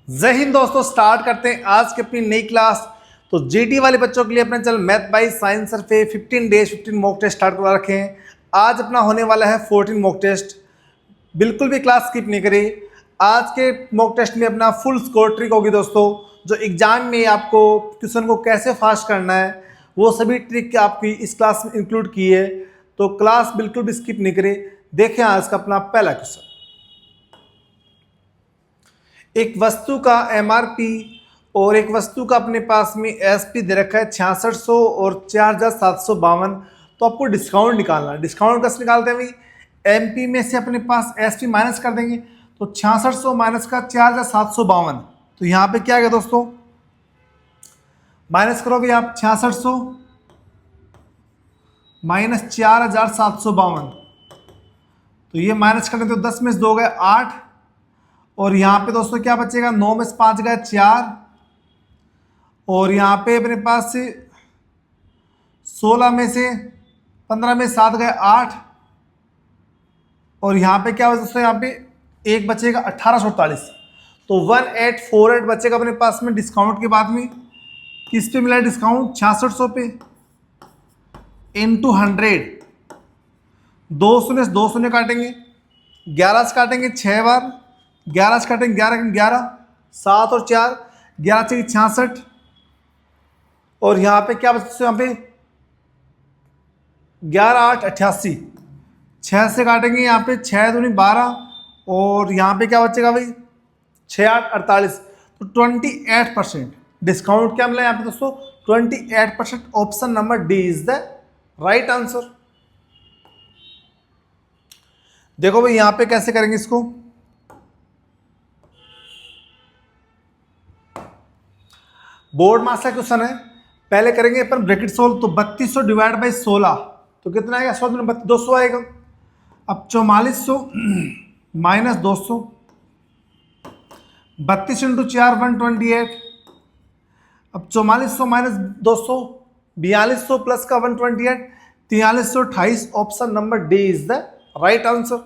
जय हिंद दोस्तों, स्टार्ट करते हैं आज की अपनी नई क्लास। तो जीटी वाले बच्चों के लिए अपने channel math by science sir पे 15 डेज 15 मॉक टेस्ट स्टार्ट करवा रखे हैं। आज अपना होने वाला है 14 मॉक टेस्ट। बिल्कुल भी क्लास स्किप नहीं करें। आज के मॉक टेस्ट में अपना फुल स्कोर ट्रिक होगी दोस्तों। जो एग्जाम में आपको क्वेश्चन को कैसे फास्ट करना है वो सभी ट्रिक आपकी इस क्लास में इंक्लूड की है। तो क्लास बिल्कुल भी स्किप नहीं करें। देखें आज का अपना पहला क्वेश्चन। एक वस्तु का एमआरपी और एक वस्तु का अपने पास में एसपी दे रखा है 6600 और 4752। तो आपको डिस्काउंट निकालना है। डिस्काउंट कैसे निकालते हैं भाई? एमपी में से अपने पास एसपी माइनस कर देंगे। तो 6600 माइनस का 4752। तो यहाँ पे क्या आ गया दोस्तों? माइनस करो भाई आप 6600 माइनस 4752। तो ये माइनस करने तो 10 में से 2 गए 8। और यहाँ पे दोस्तों क्या बचेगा? 9 में से 5 गए 4। और यहाँ पे अपने पास से 16 में से 15 में 7 गए 8। और यहाँ पे क्या बचा दोस्तों? यहाँ पे एक बचेगा 1848। तो 1848 बचेगा अपने पास में डिस्काउंट के बाद में। किस पे मिला डिस्काउंट? 6600 पे इंटू 100। 2 शून्य से 2 शून्य काटेंगे, 11 से काटेंगे 6 बार, 11 से काटेंगे 11 11, 7 और 4 11 से 66। और यहाँ पे क्या बचता है? यहाँ पे 11 8 88। 6 से काटेंगे यहाँ पे 6 दूनी 12। और यहाँ पे क्या बचेगा भाई? 6 8 48। तो 28% डिस्काउंट क्या मिला यहाँ पे दोस्तों? 28%। Option number D is the right answer. देखो भाई यहाँ पे कैसे करेंगे इसको। बोर्ड मास का क्वेश्चन है। पहले करेंगे अपन ब्रैकेट सोल्व। तो 3200 डिवाइड बाई 16 तो कितना आएगा? 100 में 200 आएगा। अब 4400 माइनस 200, 32 इंटू 4 128। अब 4400 माइनस 200 4200 प्लस का 128 4328। Option number D is the right answer.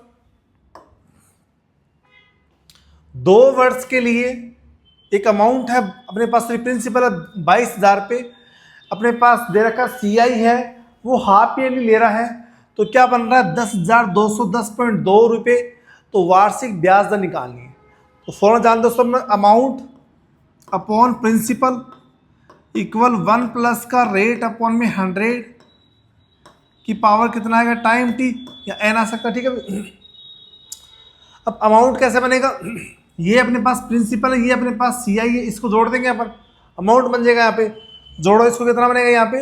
2 वर्ष के लिए एक अमाउंट है अपने पास, प्रिंसिपल है 22,000 पे। अपने पास दे रखा सीआई है, वो हाफ ईयरली ले रहा है। तो क्या बन रहा है? 10,210.2 रुपये। तो वार्षिक ब्याज दर निकालनी है। तो फौरन जान दोस्तों अपना amount upon principal equal 1 plus का रेट अपॉन में 100 की पावर कितना आएगा? टाइम टी या एन आ सकता है। ठीक है। अब अमाउंट कैसे बनेगा? ये अपने पास प्रिंसिपल है, ये अपने पास सीआई है, इसको जोड़ देंगे अपन, अमाउंट बन जाएगा। यहाँ पे जोड़ो, इसको कितना बनेगा? यहाँ पे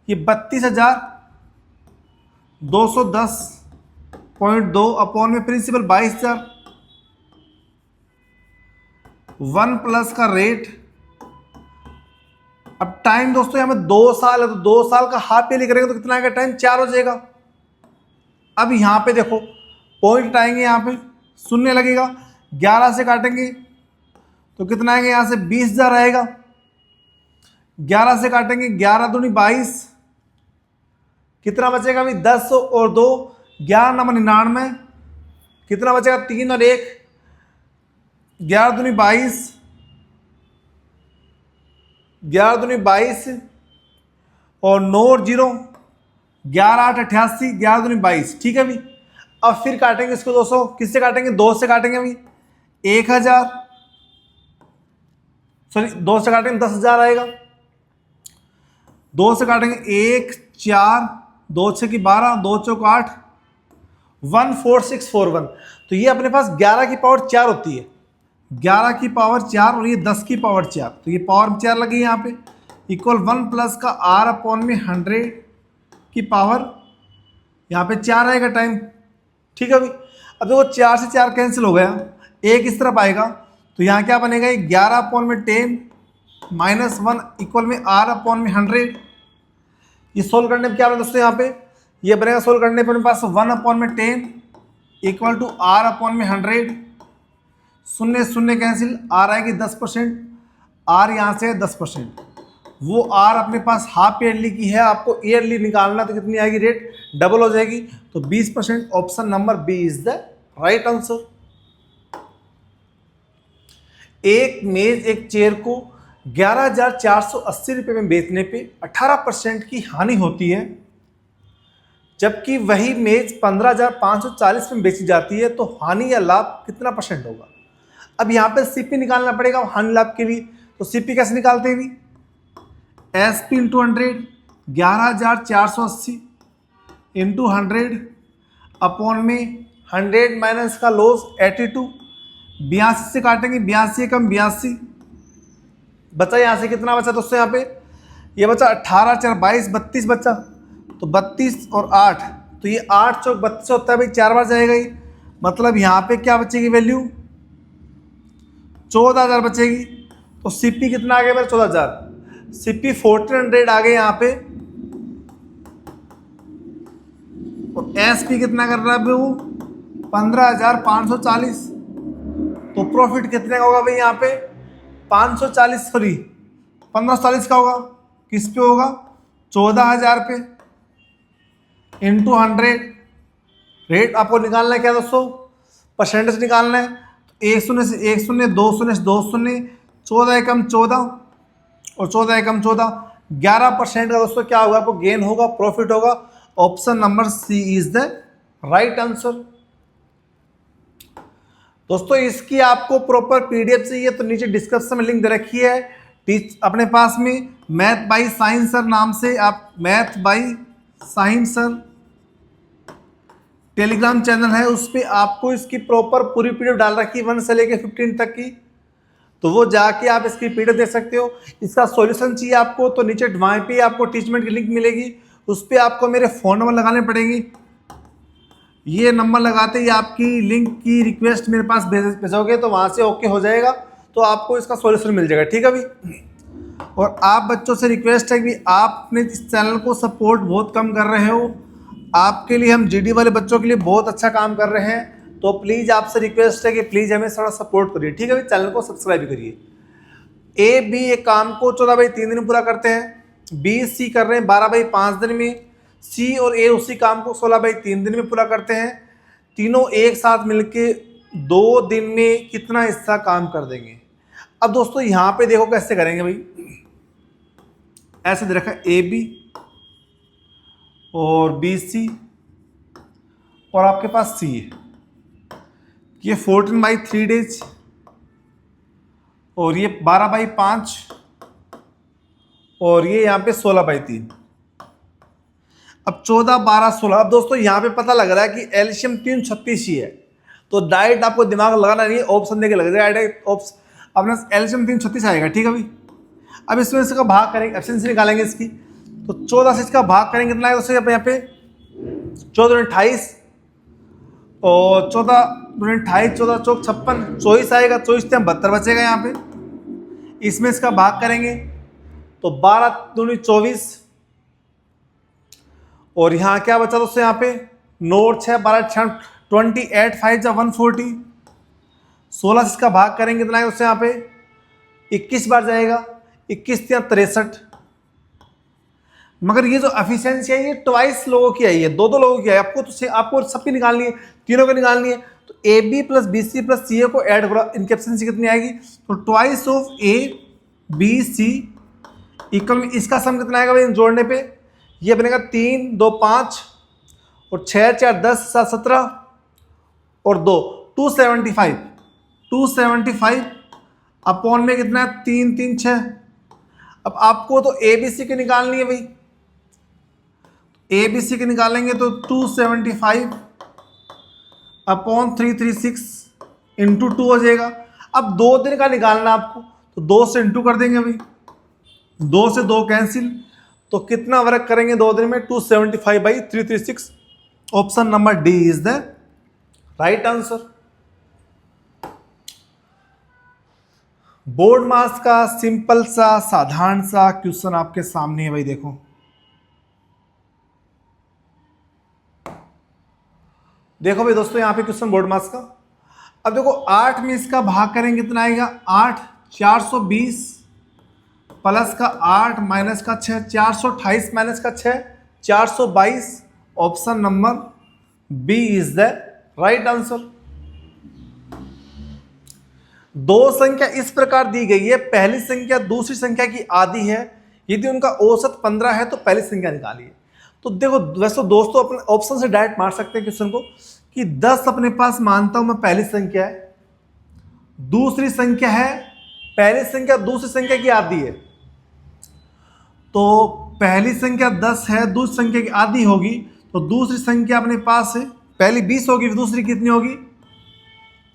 ये 32,210.2 अपॉन में प्रिंसिपल 22,000, 1 प्लस का रेट। अब टाइम दोस्तों यहाँ पे 2 साल है, तो 2 साल का हाफ ईयरली करेंगे तो कितना आएगा? टाइम 4 हो जाएगा। अब यहाँ पे देखो पॉइंट आएंगे, यहाँ पे शून्य लगेगा। 11 से काटेंगे तो कितना आएगा? यहाँ से 20,000 आएगा। 11 से काटेंगे 11 दूनी 22, कितना बचेगा अभी? 10 और 2 11 नंबर 99। कितना बचेगा? 3 और 1 11 दूनी 22, 11 दूनी 22 और 9 और 0 11 8 88, 11 दूनी 22। ठीक है अभी। अब फिर काटेंगे इसको 200। किससे काटेंगे? 2 से काटेंगे अभी 1000, सॉरी 2 से काटेंगे 10,000 आएगा। 2 से काटेंगे 1 4 2 6 की 12 2 चौक 8 14641। तो ये अपने पास 11 की पावर 4 होती है। 11 की पावर 4 और ये 10 की पावर 4। तो ये पावर 4 लगी यहाँ पे इक्वल 1 प्लस का आर अपॉन में 100 की पावर यहाँ पे 4 आएगा टाइम। ठीक है अभी। अब देखो 4 से 4 कैंसिल हो गया, एक इस तरफ आएगा। तो यहाँ क्या बनेगा? 11 अपॉन में 10 माइनस 1 इक्वल में आर अपॉन में 100। ये सोल्व करने में क्या बनेगा दोस्तों? यहाँ पे ये बनेगा सोल्व करने पर मेरे पास 1 अपॉन में 10 इक्वल टू आर अपॉन में 100। शून्य शून्य कैंसिल, आर आएगी 10%, आर यहाँ से है 10%। वो आर अपने पास हाफ ईयरली की है, आपको ईयरली निकालना तो कितनी आएगी? रेट डबल हो जाएगी। तो 20%। Option number B is the right answer. एक मेज एक चेयर को 11,480 रुपये में बेचने पे 18% की हानि होती है, जबकि वही मेज 15,540 में बेची जाती है, तो हानि या लाभ कितना परसेंट होगा। अब यहाँ पे सीपी निकालना पड़ेगा हानि लाभ के लिए। तो सीपी कैसे निकालते हैं भी, S P into 100, 11,480 into 100 upon में 100 माइनस का लॉस 82, 82 से काटेंगे, 82 कम 82 बचा। यहाँ से कितना बचा दोस्तों, यहाँ पे ये बचा 18 4 22 32 बचा, तो 32 और 8, तो ये 8 चौक 32 होता है भाई, 4 बार जाएगा ये, मतलब यहाँ पे क्या बचेगी वैल्यू, 14,000 बचेगी। तो सीपी कितना आ गया मेरा, 14,000। सीपी 1400 आ गए यहाँ पे, और एसपी कितना कर रहा है वो, 15,540। तो प्रॉफिट कितने का होगा भाई यहाँ पे, 540 सॉरी 1540 का होगा, किस पे होगा, 14,000 पे इंटू 100। रेट आपको निकालना है क्या दोस्तों, परसेंटेज निकालना है। तो 1 शून्य से 1 शून्य, 2 शून्य से 2 शून्य, 14 एकम 14 और 14 एकम 14, 11% का दोस्तों क्या होगा, आपको गेन होगा, प्रॉफिट होगा। Option number C is the right answer. दोस्तों इसकी आपको प्रॉपर पीडीएफ चाहिए तो नीचे डिस्क्रिप्शन में लिंक दे रखी है, अपने पास में मैथ बाई साइंस सर नाम से आप math by science sir Telegram channel है, उस पर आपको इसकी प्रॉपर पूरी पीडीएफ डाल रखी है 1 से लेकर 15 तक की, तो वो जाके आप इसकी पीडीएफ देख सकते हो। इसका सॉल्यूशन चाहिए आपको तो नीचे वहाँ पे आपको टीचमेंट की लिंक मिलेगी, उस पर आपको मेरे फ़ोन नंबर लगाने पड़ेंगे। ये नंबर लगाते ही आपकी लिंक की रिक्वेस्ट मेरे पास भेजोगे तो वहाँ से ओके हो जाएगा, तो आपको इसका सॉल्यूशन मिल जाएगा, ठीक है भाई। और आप बच्चों से रिक्वेस्ट है कि आप अपने इस चैनल को सपोर्ट बहुत कम कर रहे हो, आपके लिए हम जीडी वाले बच्चों के लिए बहुत अच्छा काम कर रहे हैं, तो प्लीज़ आपसे रिक्वेस्ट है कि प्लीज़ हमें थोड़ा सपोर्ट करिए, ठीक है भाई। चैनल को सब्सक्राइब करिए। ए बी एक काम को 14/3 दिन में पूरा करते हैं, बी सी कर रहे हैं 12/5 दिन में, सी और ए उसी काम को 16/3 दिन में पूरा करते हैं। तीनों एक साथ मिलके 2 दिन में कितना हिस्सा काम कर देंगे। अब दोस्तों यहाँ पे देखो कैसे करेंगे भाई, ऐसे दे रखा ए बी और बी सी और आपके पास सी है, ये 14/3 डेज और ये 12/5 और ये यहाँ पे 16/3। अब 14 12 16। अब दोस्तों यहाँ पे पता लग रहा है कि एलसीएम 336 ही है, तो डायरेक्ट आपको दिमाग लगाना नहीं है, ऑप्शन देके लग जाएगा डायरेक्ट ऑप्शन, अपना एलसीएम 336 आएगा, ठीक है भाई। अब इसमें इसका भाग करेंगे, एफिशिएंसी निकालेंगे इसकी, तो 14 से इसका भाग करेंगे कितना है दोस्तों, यहाँ पे 14 28 और 14 28 14 चौक 56, 24 आएगा, 24 से 72 बचेगा यहाँ पे। इसमें इसका भाग करेंगे तो 12 दूनी 24 और यहाँ क्या बचा दोस्तों, यहाँ पे 9 और 6 12 28 5 जा 140, 16 से इसका भाग करेंगे कितना है दोस्तों, यहाँ पे 21 बार जाएगा, 21 या 63। मगर ये जो एफिशिएंसी है ये ट्वाइस लोगों की आई है, 2 लोगों की है, आपको सबकी निकालनी है, तीनों को निकालनी है। तो A B plus B C plus C A को ऐड करो, इनकी एफिशिएंसी कितनी आएगी, तो twice of A B C equal, इसका सम कितना आएगा भाई जोड़ने पे, ये बनेगा 3 2 5 और 6 4 10 7 17 और 2 275, 275 अपॉन में कितना है 3 3 6। अब आपको तो ए बी सी की निकालनी है भाई, ए बी सी की निकालेंगे तो 275 अपॉन 336 इंटू 2 हो जाएगा। अब 2 दिन का निकालना आपको, तो 2 से इंटू कर देंगे भाई, 2 से 2 कैंसिल, तो कितना वर्क करेंगे 2 दिन में, 275/336। Option number D is the right answer. BODMAS का सिंपल सा साधारण सा क्वेश्चन आपके सामने है भाई, देखो भाई दोस्तों यहाँ पे क्वेश्चन बोर्ड मास का। अब देखो 8 में इसका भाग करेंगे कितना आएगा, 8 420 प्लस का 8 माइनस का 6 428 माइनस का 6 422। Option number B is the right answer. दो संख्या इस प्रकार दी गई है, पहली संख्या दूसरी संख्या की आधी है, यदि उनका औसत 15 है तो पहली संख्या निकालिए। तो देखो वैसे दोस्तों अपने ऑप्शन से डायरेक्ट मार सकते हैं क्वेश्चन को कि 10 अपने पास मानता हूं मैं पहली संख्या है, दूसरी संख्या है, पहली संख्या दूसरी संख्या की आधी है, तो पहली संख्या 10 है, दूसरी संख्या की आधी होगी, तो दूसरी संख्या अपने पास है, पहली 20 होगी, दूसरी कितनी होगी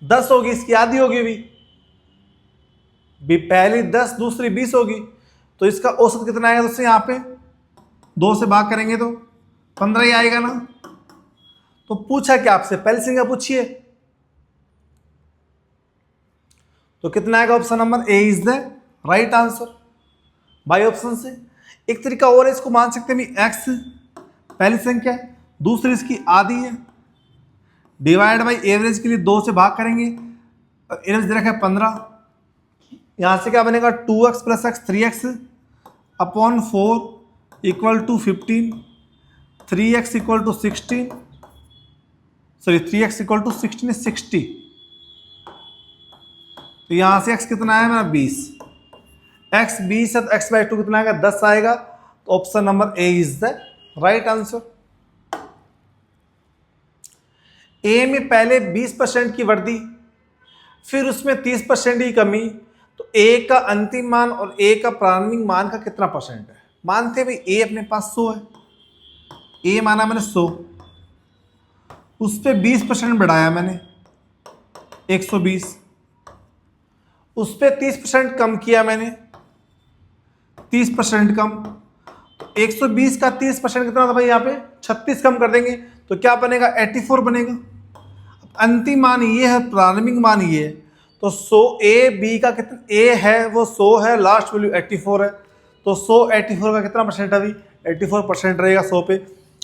10 होगी, इसकी आधी होगी भी पहली 10 दूसरी 20 होगी, तो इसका औसत कितना आएगा दोस्तों, यहाँ पे 2 से भाग करेंगे तो 15 ही आएगा ना। तो पूछा क्या आपसे, पहली संख्या पूछिए, तो कितना आएगा, option number A is the right answer by option से। एक तरीका और है, इसको मान सकते हैं एक्स पहली संख्या है, दूसरी इसकी आधी है, डिवाइड बाई एवरेज के लिए 2 से भाग करेंगे, एवरेज दे रखा है 15, यहां से क्या बनेगा 2x plus x 3x upon 4 equal to 15, 3x equal to 16, sorry 3x equal to 16 60, तो यहां से x कितना है मेरा 20, x 20 है तो x बाई 2 कितना आएगा 10 आएगा, तो option number A is the right answer. A में पहले 20% की वृद्धि, फिर उसमें 30% की कमी, तो ए का अंतिम मान और ए का प्रारंभिक मान का कितना परसेंट है। मानते हैं भाई ए अपने पास 100 है, ए माना मैंने 100, उस पर 20% बढ़ाया मैंने 120, उस पर 30% कम किया मैंने 30% कम, तो 120 का 30% कितना था भाई, यहाँ पे 36 कम कर देंगे तो क्या बनेगा 84 बनेगा। अंतिम मान ये है, प्रारंभिक मान ये है, तो 100 ए बी का कितना, ए है वो 100 है, लास्ट वैल्यू 84 है, तो 100 84 का कितना परसेंट है अभी 84% रहेगा।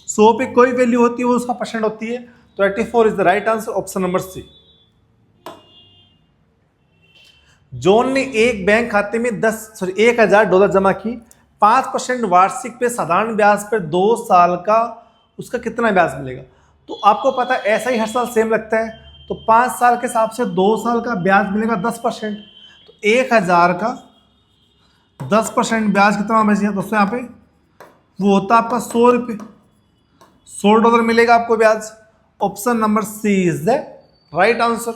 100 पे कोई वैल्यू होती है वो उसका परसेंट होती है, तो 84 is the right answer, option number C. John ने एक बैंक खाते में 1000 डॉलर जमा की, 5% वार्षिक पे साधारण ब्याज पर 2 साल का उसका कितना ब्याज मिलेगा। तो आपको पता है ऐसा ही हर साल सेम लगता है, तो 5 साल के हिसाब से 2 साल का ब्याज मिलेगा 10%, तो 1000 का 10% ब्याज कितना बच गया दोस्तों, यहाँ पे वो होता है आपका 100 रुपये, 100 डॉलर मिलेगा आपको ब्याज। Option number C is the right answer.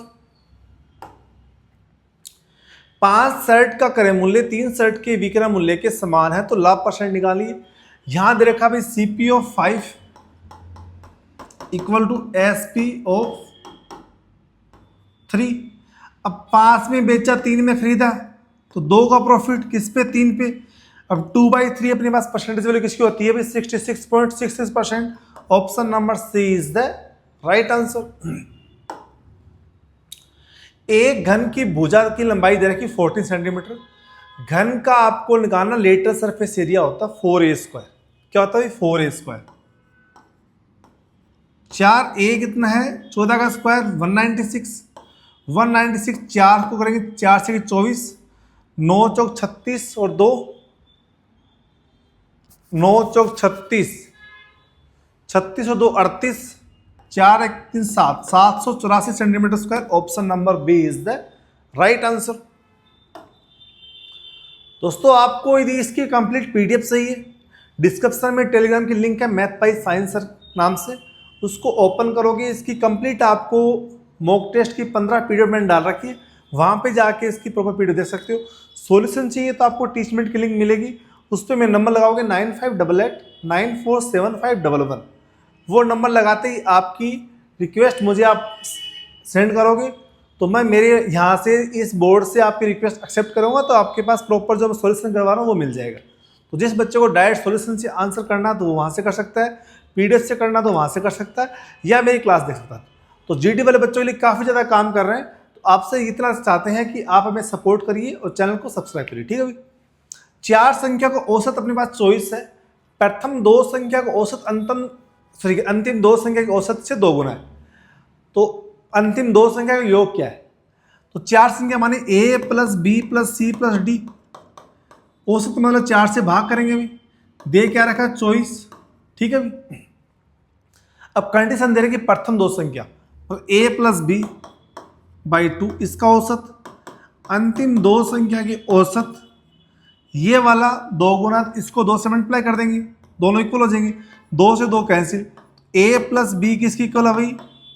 5 shirt का क्रय मूल्य 3 शर्ट के विक्रय मूल्य के समान है, तो लाभ परसेंट निकालिए। यहां दे रखा भाई CP of 5 equal to SP of 3। अब 5 में बेचा 3 में खरीदा, तो 2 का प्रॉफिट किस पे 3 पे। अब 2/3 अपने पास परसेंटेज वैल्यू किसकी होती है भाई 66.66%। Option number C is the right answer. एक घन की भुजा की लंबाई दे रखी 14 सेंटीमीटर, घन का आपको निकालना लेटरल सरफेस एरिया होता है 4a²। क्या होता है 4a²। 4a कितना है 14 का स्क्वायर 196, 4 को करेंगे 4 से 24, 9 चौक 36 और 2 9 चौक 36, 36 और 2 38, 4 1 3 7, 784 centimetre square. Option number B is the right answer. दोस्तों आपको यदि इसकी कंप्लीट पीडीएफ चाहिए, डिस्क्रिप्शन में टेलीग्राम की लिंक है मैथ बाय साइंस सर नाम से, उसको ओपन करोगे इसकी कंप्लीट आपको मॉक टेस्ट की 15 पीडीएफ मैंने डाल रखी है, वहाँ पे जाके इसकी प्रॉपर पीडीएफ देख सकते हो। सॉल्यूशन चाहिए तो आपको टीचमेंट की लिंक मिलेगी, उस पर मैं नंबर लगाओगे 9588947511, वो नंबर लगाते ही आपकी रिक्वेस्ट मुझे आप सेंड करोगे तो मैं मेरे यहाँ से इस बोर्ड से आपकी रिक्वेस्ट एक्सेप्ट करूँगा, तो आपके पास प्रॉपर जो मैं सॉल्यूशन करवा रहा हूँ वो मिल जाएगा। तो जिस बच्चे को डायरेक्ट सॉल्यूशन से आंसर करना तो वो वहाँ से कर सकता है, पीडीएफ से करना तो वहाँ से कर सकता है, या मेरी क्लास देख सकता है। तो जीडी वाले बच्चों के लिए काफ़ी ज़्यादा काम कर रहे हैं, तो आपसे इतना चाहते हैं कि आप हमें सपोर्ट करिए और चैनल को सब्सक्राइब करिए, ठीक है भाई। 4 संख्या को औसत अपने पास 24 है, प्रथम 2 संख्या को औसत अंतिम 2 संख्या के औसत से 2 गुना है, तो अंतिम 2 संख्या का योग क्या है। तो 4 संख्या माने a plus B plus C plus D, औसत मतलब 4 से भाग करेंगे भी, दे क्या रखा 24, ठीक है भी। अब कंडीशन दे रहे कि प्रथम 2 संख्या तो a प्लस बी बाई 2 इसका औसत, अंतिम दो संख्या की औसत, ये वाला 2 गुना इसको 2 से मल्टीप्लाई कर देंगे, दोनों इक्वल हो जाएंगे, 2 से 2 कैंसिल, a प्लस बी किसकी इक्वल है भाई,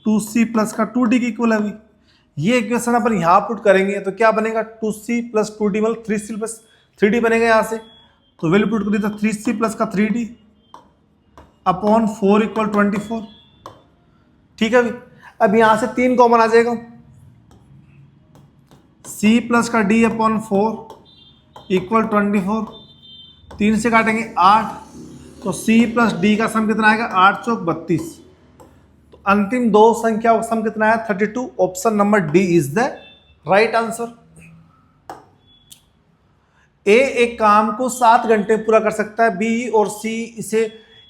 2c प्लस का 2d की इक्वल है भाई। ये इक्वेशन अपन यहाँ पुट करेंगे तो क्या बनेगा, 2c प्लस 2d मतलब 3c प्लस 3d बनेगा यहाँ से। तो वैल्यू पुट कर दी तो 3c प्लस का 3d अपॉन 4 इक्वल 24। ठीक है भाई, अब यहाँ से 3 कॉमन आ जाएगा, c प्लस का d अपॉन 4 इक्वल 24, 3 से काटेंगे 8, तो c प्लस d का सम कितना आएगा, 8 चौक 32। तो अंतिम दो संख्या का सम कितना है, 32। Option number D is the right answer. A एक काम को 7 घंटे पूरा कर सकता है, बी और सी इसे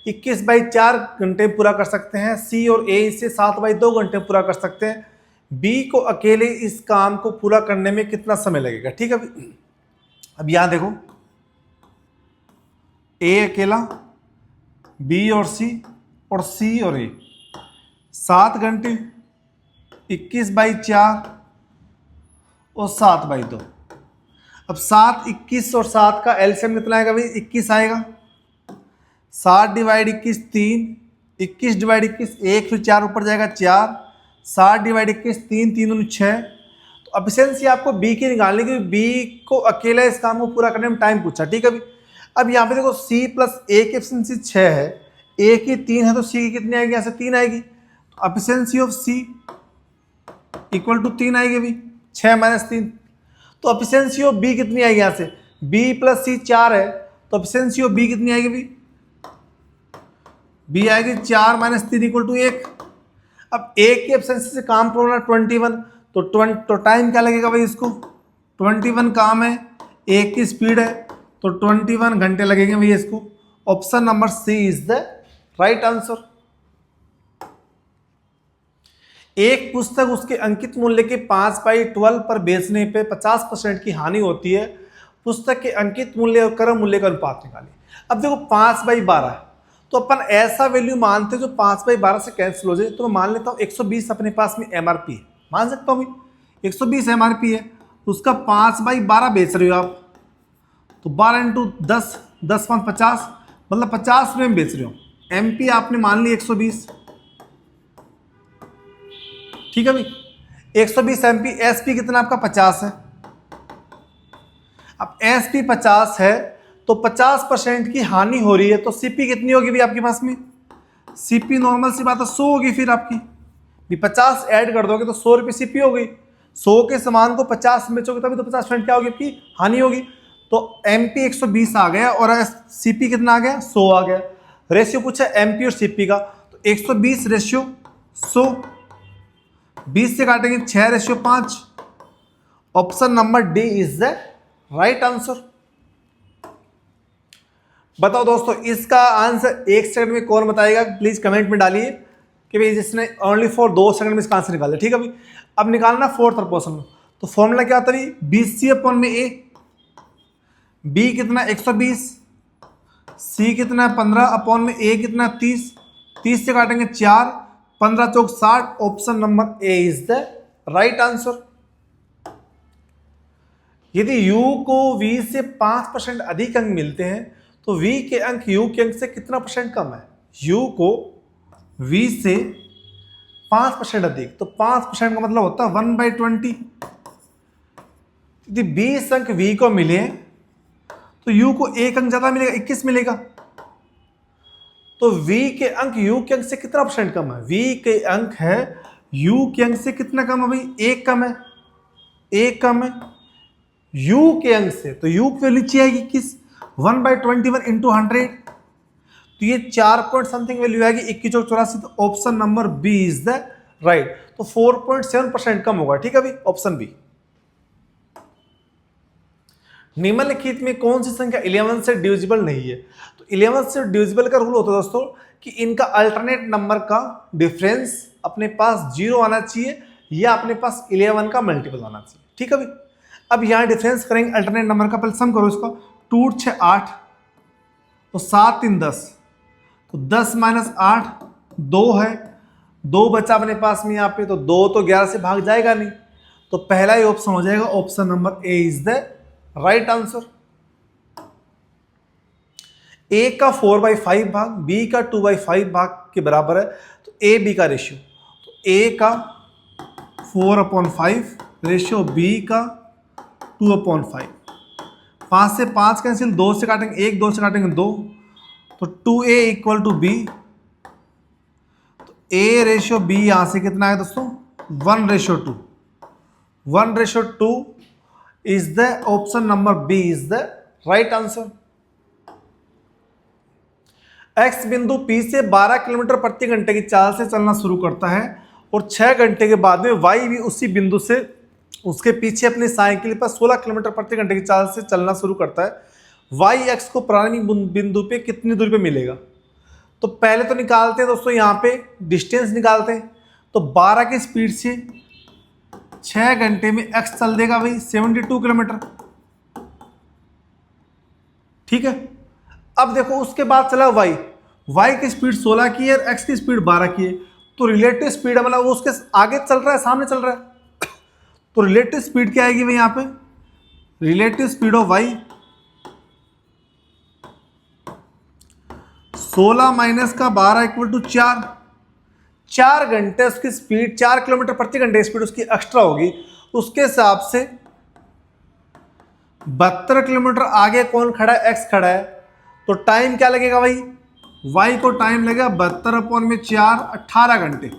21/4 घंटे पूरा कर सकते हैं, सी और ए इसे 7/2 घंटे पूरा कर सकते हैं। बी को अकेले इस काम को पूरा करने में कितना समय लगेगा। ठीक है, अब यहां देखो, ए अकेला, बी और सी और ए 7 घंटे, 21/4 और 7/2। अब 7, 21 और 7 का एलसीएम कितना आएगा भाई, 21 आएगा। 7 डिवाइड 21 3, 21 डिवाइड 21 1, फिर 4 ऊपर जाएगा 4, 7 डिवाइड 21 3, 3 दूनी 6। तो एफिशिएंसी आपको बी की निकालनी, क्योंकि बी को अकेला इस काम को पूरा करने में टाइम पूछा। ठीक है भाई, अब यहाँ पे देखो सी प्लस ए की एफिशिएंसी 6 है, ए की 3 है, तो सी की कितनी आएगी, यहाँ से 3 आएगी। तो efficiency of C equal to 3 आएगी भाई, 6 माइनस 3। तो एफिशिएंसी ऑफ बी कितनी आएगी, यहाँ से बी प्लस सी 4 है, तो एफिशिएंसी ऑफ बी कितनी आएगी भाई, बी आएगी 4 माइनस 3 इक्वल टू 1। अब ए की एफिशिएंसी से काम करना 21, तो टाइम क्या लगेगा भाई, इसको 21 काम है, ए की स्पीड है, तो 21 घंटे लगेंगे भैया इसको। Option number C is the right answer. एक पुस्तक उसके अंकित मूल्य के 5/12 पर बेचने पे 50% की हानि होती है। पुस्तक के अंकित मूल्य और क्रय मूल्य का अनुपात निकालिए। अब देखो 5/12 है, तो अपन ऐसा वैल्यू मानते हैं जो 5/12 से कैंसिल हो जाए। तो मैं मान लेता हूँ 120 अपने पास में एमआरपी है, मान सकता हूँ भाई 120 एमआरपी है, तो उसका 5/12 बेच रहे हो आप, तो 12 इंटू 10, 10 5 50, मतलब 50 रुपये में बेच रहे हो। एमपी आपने मान ली 120, ठीक है भाई, 120 एमपी। एसपी कितना आपका 50 है। अब एसपी 50 है तो 50% की हानि हो रही है, तो सीपी कितनी होगी भाई आपके पास में, सीपी नॉर्मल सी बात है 100 होगी। फिर आपकी भी 50 ऐड कर दोगे तो 100 रुपये सीपी हो गई। 100 के सामान को 50 में बेचोगे तभी तो 50% क्या होगी आपकी हानि होगी। तो एमपी 120 आ गया और सीपी कितना आ गया, 100 आ गया। रेशियो पूछा एमपी और सीपी का, तो 120 रेशियो 100, 20 से काटेंगे 6 ratio 5। Option number D is the right answer. बताओ दोस्तों, इसका आंसर 1 सेकंड में कौन बताएगा, प्लीज कमेंट में डालिए कि भाई जिसने ओनली फॉर 2 सेकंड में इसका आंसर निकाल दिया। ठीक है भाई, अब निकालना फोर्थ प्रपोर्शन। तो फॉर्मूला क्या होता है, 20c अपॉन में ए, बी कितना 120, सी कितना 15 अपॉन में ए कितना 30, 30 से काटेंगे 4, 15 चौक 60। Option number A is the right answer. यदि u को v से 5% अधिक अंक मिलते हैं तो v के अंक u के अंक से कितना % कम है। u को v से 5% अधिक, तो 5% का मतलब होता है 1/20। यदि 20 अंक v को मिले तो u को 1 अंक ज्यादा मिलेगा, 21 मिलेगा। तो v के अंक u के अंक से कितना % कम है, v के अंक है u के अंक से कितना कम है भाई, 1 कम है, 1 कम है u के अंक से। तो u की वैल्यू नीचे आएगी किस, 1/21 इंटू 100, तो ये 4 पॉइंट समथिंग वैल्यू आएगी 21 चौक 84। तो option number B is the right. तो 4.7% कम होगा। ठीक है भाई, ऑप्शन बी। निम्नलिखित में कौन सी संख्या 11 से डिविजिबल नहीं है। तो 11 से डिविजिबल का रूल होता है दोस्तों कि इनका अल्टरनेट नंबर का डिफरेंस अपने पास 0 आना चाहिए या अपने पास 11 का मल्टीपल आना चाहिए। ठीक है भाई, अब यहाँ डिफरेंस करेंगे अल्टरनेट नंबर का। पहले सम करो इसका, 2 6 8, तो 7 3 10, तो 10 माइनस 8 2 है, 2 बचा अपने पास में यहाँ पे, तो 2 तो 11 से भाग जाएगा नहीं, तो पहला ही ऑप्शन हो जाएगा, option number A is the right answer. A का 4/5 भाग बी का 2/5 भाग के बराबर है, तो ए बी का रेशियो, तो ए का 4/5 रेशियो बी का 2/5। 5 से 5 कैंसिल, 2 से काटेंगे 1, 2 से काटेंगे 2, तो 2a इक्वल टू बी। तो ए रेशियो बी यहां से कितना है दोस्तों, 1/2। 1/2 is the option number B is the right answer. X बिंदु P से 12 किलोमीटर प्रति घंटे की चाल से चलना शुरू करता है और 6 घंटे के बाद में Y भी उसी बिंदु से उसके पीछे अपनी साइकिल पर 16 किलोमीटर प्रति घंटे की चाल से चलना शुरू करता है। Y x को प्रारंभिक बिंदु पे कितनी दूरी पे मिलेगा? तो पहले तो निकालते हैं दोस्तों, यहाँ पे डिस्टेंस निकालते हैं। तो 12 की स्पीड से 6 घंटे में x चल देगा भाई 72 किलोमीटर, ठीक है। अब देखो उसके बाद चला y की स्पीड 16 की है और x की स्पीड 12 की है, तो रिलेटिव स्पीड मतलब वो उसके आगे चल रहा है, सामने चल रहा है, तो रिलेटिव स्पीड क्या आएगी भाई यहाँ पे, relative speed of y 16 minus का 12 इक्वल टू 4। 4 घंटे उसकी स्पीड, 4 किलोमीटर प्रति घंटे स्पीड उसकी एक्स्ट्रा होगी, उसके हिसाब से 72 किलोमीटर आगे कौन खड़ा है, x खड़ा है, तो टाइम क्या लगेगा भाई, y को टाइम लगेगा 72/4 18 घंटे।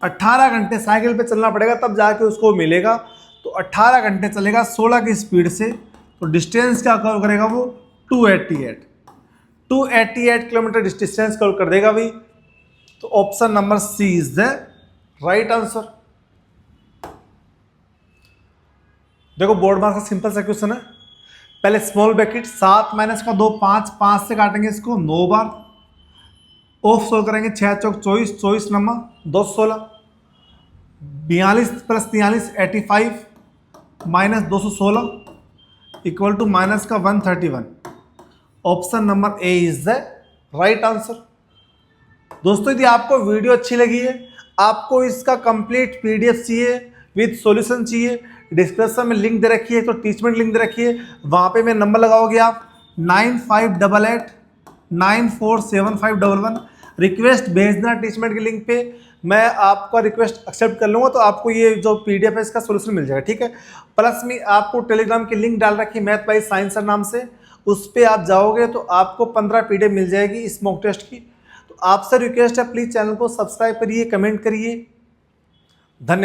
18 घंटे साइकिल पे चलना पड़ेगा तब जाके उसको मिलेगा। तो 18 घंटे चलेगा 16 की स्पीड से, तो डिस्टेंस क्या कवर करेगा वो 288 किलोमीटर डिस्टेंस कवर कर देगा भाई। तो option number C is the right answer. देखो बोर्ड मार्क का सिंपल सा क्वेश्चन है। पहले स्मॉल ब्रैकेट 7 माइनस का 2 5, 5 से काटेंगे इसको 9 बार, ऑफ सोल्व करेंगे 6 चौक 24, 24 number 2 16, 42 plus 43 85 minus 216 equal to minus का 131। Option number A is the right answer. दोस्तों यदि आपको वीडियो अच्छी लगी है, आपको इसका कंप्लीट पीडीएफ चाहिए विद सॉल्यूशन चाहिए, डिस्क्रिप्शन में लिंक दे रखी है, तो टीचमेंट लिंक दे रखी है, वहाँ पे मेरा नंबर लगाओगे आप 9588 947511। रिक्वेस्ट भेजना टीचमेंट के लिंक पे, मैं आपका रिक्वेस्ट एक्सेप्ट कर लूँगा, तो आपको ये जो पीडीएफ है इसका सोल्यूशन मिल जाएगा, ठीक है। प्लस में आपको टेलीग्राम की लिंक डाल रखी है मैथ बाय साइंस सर नाम से, उस पर आप जाओगे तो आपको 15 पीडीएफ मिल जाएगी इस मॉक टेस्ट की। तो आपसे रिक्वेस्ट है प्लीज़ चैनल को सब्सक्राइब करिए, कमेंट करिए, धन्यवाद।